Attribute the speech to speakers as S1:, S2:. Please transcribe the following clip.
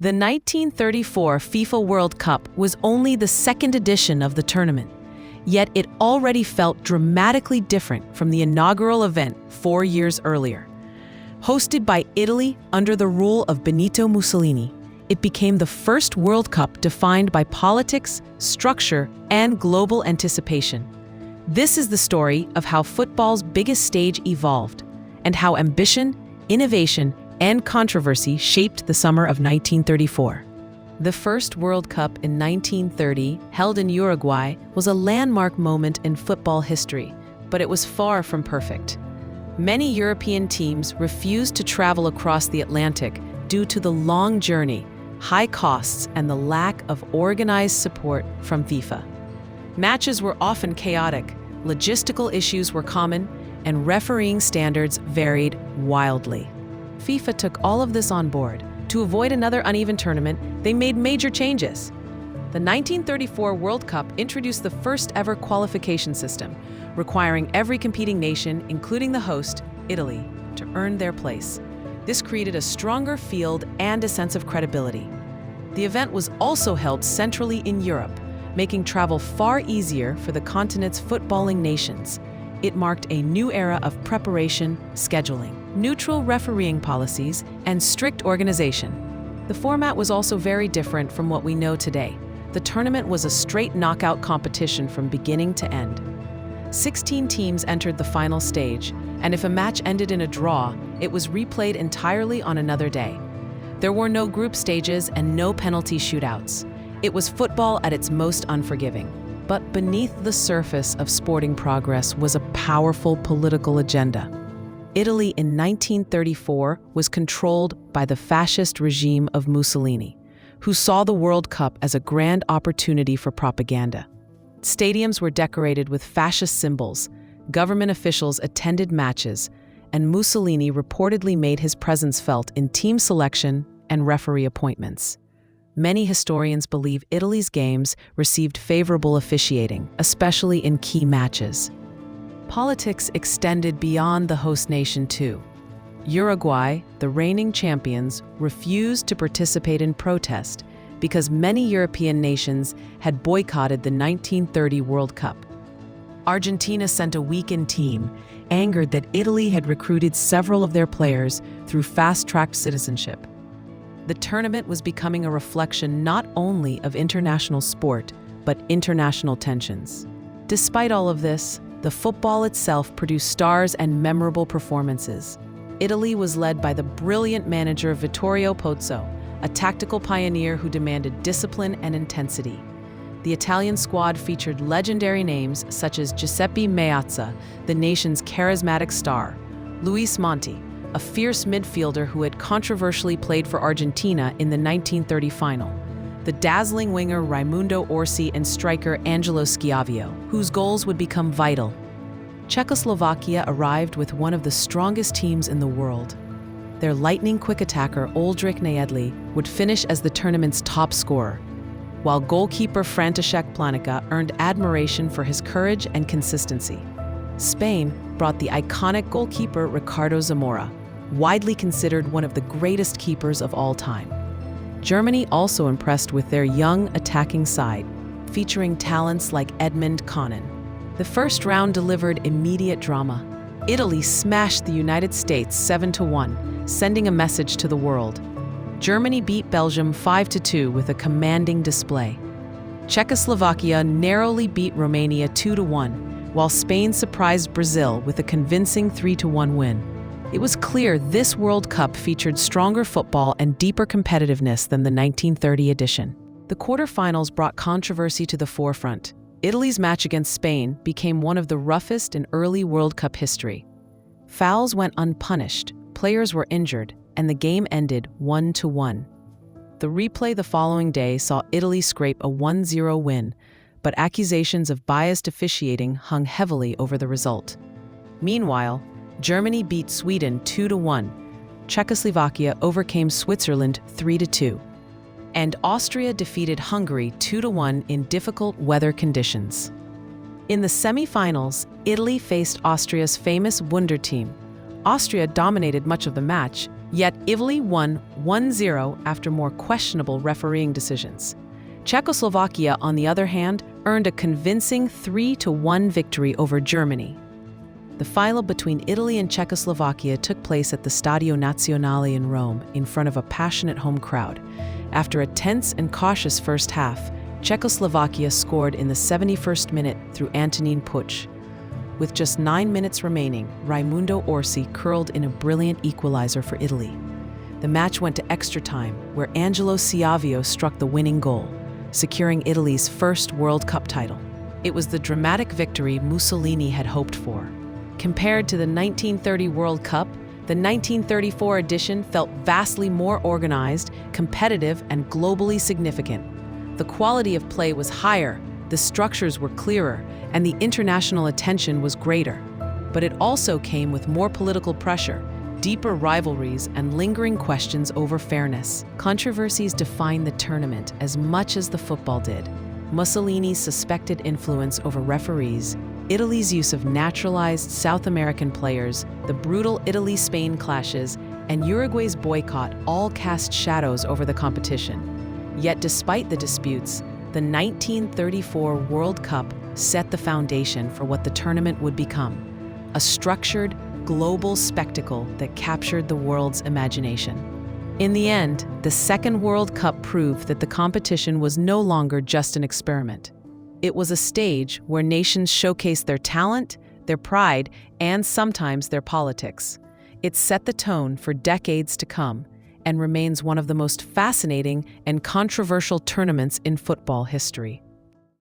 S1: The 1934 FIFA World Cup was only the second edition of the tournament, yet it already felt dramatically different from the inaugural event 4 years earlier. Hosted by Italy under the rule of Benito Mussolini, it became the first World Cup defined by politics, structure, and global anticipation. This is the story of how football's biggest stage evolved, and how ambition, innovation, and controversy shaped the summer of 1934. The first World Cup in 1930, held in Uruguay, was a landmark moment in football history, but it was far from perfect. Many European teams refused to travel across the Atlantic due to the long journey, high costs, and the lack of organized support from FIFA. Matches were often chaotic, logistical issues were common, and refereeing standards varied wildly. FIFA took all of this on board. To avoid another uneven tournament, they made major changes. The 1934 World Cup introduced the first ever qualification system, requiring every competing nation, including the host, Italy, to earn their place. This created a stronger field and a sense of credibility. The event was also held centrally in Europe, making travel far easier for the continent's footballing nations. It marked a new era of preparation, scheduling, neutral refereeing policies, and strict organization. The format was also very different from what we know today. The tournament was a straight knockout competition from beginning to end. 16 teams entered the final stage, and if a match ended in a draw, it was replayed entirely on another day. There were no group stages and no penalty shootouts. It was football at its most unforgiving. But beneath the surface of sporting progress was a powerful political agenda. Italy in 1934 was controlled by the fascist regime of Mussolini, who saw the World Cup as a grand opportunity for propaganda. Stadiums were decorated with fascist symbols, government officials attended matches, and Mussolini reportedly made his presence felt in team selection and referee appointments. Many historians believe Italy's games received favorable officiating, especially in key matches. Politics extended beyond the host nation too. Uruguay, the reigning champions, refused to participate in protest because many European nations had boycotted the 1930 World Cup. Argentina sent a weakened team, angered that Italy had recruited several of their players through fast-tracked citizenship. The tournament was becoming a reflection not only of international sport, but international tensions. Despite all of this, the football itself produced stars and memorable performances. Italy was led by the brilliant manager Vittorio Pozzo, a tactical pioneer who demanded discipline and intensity. The Italian squad featured legendary names such as Giuseppe Meazza, the nation's charismatic star, Luis Monti, a fierce midfielder who had controversially played for Argentina in the 1930 final, the dazzling winger Raimundo Orsi, and striker Angelo Schiavio, whose goals would become vital. Czechoslovakia arrived with one of the strongest teams in the world. Their lightning-quick attacker Oldrich Nejedly would finish as the tournament's top scorer, while goalkeeper František Planica earned admiration for his courage and consistency. Spain brought the iconic goalkeeper Ricardo Zamora, widely considered one of the greatest keepers of all time. Germany also impressed with their young attacking side, featuring talents like Edmund Konnen. The first round delivered immediate drama. Italy smashed the United States 7-1, sending a message to the world. Germany beat Belgium 5-2 with a commanding display. Czechoslovakia narrowly beat Romania 2-1, while Spain surprised Brazil with a convincing 3-1 win. It was clear this World Cup featured stronger football and deeper competitiveness than the 1930 edition. The quarterfinals brought controversy to the forefront. Italy's match against Spain became one of the roughest in early World Cup history. Fouls went unpunished, players were injured, and the game ended 1-1. The replay the following day saw Italy scrape a 1-0 win, but accusations of biased officiating hung heavily over the result. Meanwhile, Germany beat Sweden 2-1, Czechoslovakia overcame Switzerland 3-2, and Austria defeated Hungary 2-1 in difficult weather conditions. In the semi-finals, Italy faced Austria's famous Wunder team. Austria dominated much of the match, Yet Italy won 1-0 after more questionable refereeing decisions. Czechoslovakia, on the other hand, earned a convincing 3-1 victory over Germany. The final between Italy and Czechoslovakia took place at the Stadio Nazionale in Rome in front of a passionate home crowd. After a tense and cautious first half, Czechoslovakia scored in the 71st minute through Antonin Puch. With just 9 minutes remaining, Raimundo Orsi curled in a brilliant equalizer for Italy. The match went to extra time, where Angelo Schiavio struck the winning goal, securing Italy's first World Cup title. It was the dramatic victory Mussolini had hoped for. Compared to the 1930 World Cup, the 1934 edition felt vastly more organized, competitive, and globally significant. The quality of play was higher, the structures were clearer, and the international attention was greater. But it also came with more political pressure, deeper rivalries, and lingering questions over fairness. Controversies defined the tournament as much as the football did. Mussolini's suspected influence over referees, Italy's use of naturalized South American players, the brutal Italy-Spain clashes, and Uruguay's boycott all cast shadows over the competition. Yet despite the disputes, the 1934 World Cup set the foundation for what the tournament would become: a structured, global spectacle that captured the world's imagination. In the end, the Second World Cup proved that the competition was no longer just an experiment. It was a stage where nations showcased their talent, their pride, and sometimes their politics. It set the tone for decades to come and remains one of the most fascinating and controversial tournaments in football history.